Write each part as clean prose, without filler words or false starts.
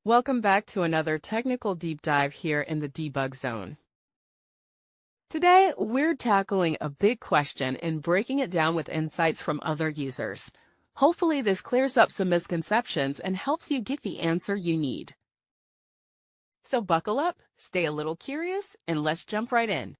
Welcome back to another technical deep dive here in the debug zone. Today, we're tackling a big question and breaking it down with insights from other users. Hopefully, this clears up some misconceptions and helps you get the answer you need. So buckle up, stay a little curious, and let's jump right in.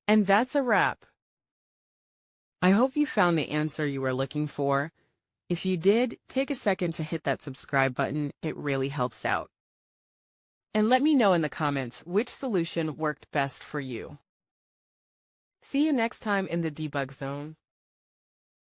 And that's a wrap. I hope you found the answer you were looking for. If you did, take a second to hit that subscribe button. It really helps out. And let me know in the comments which solution worked best for you. See you next time in the debug zone.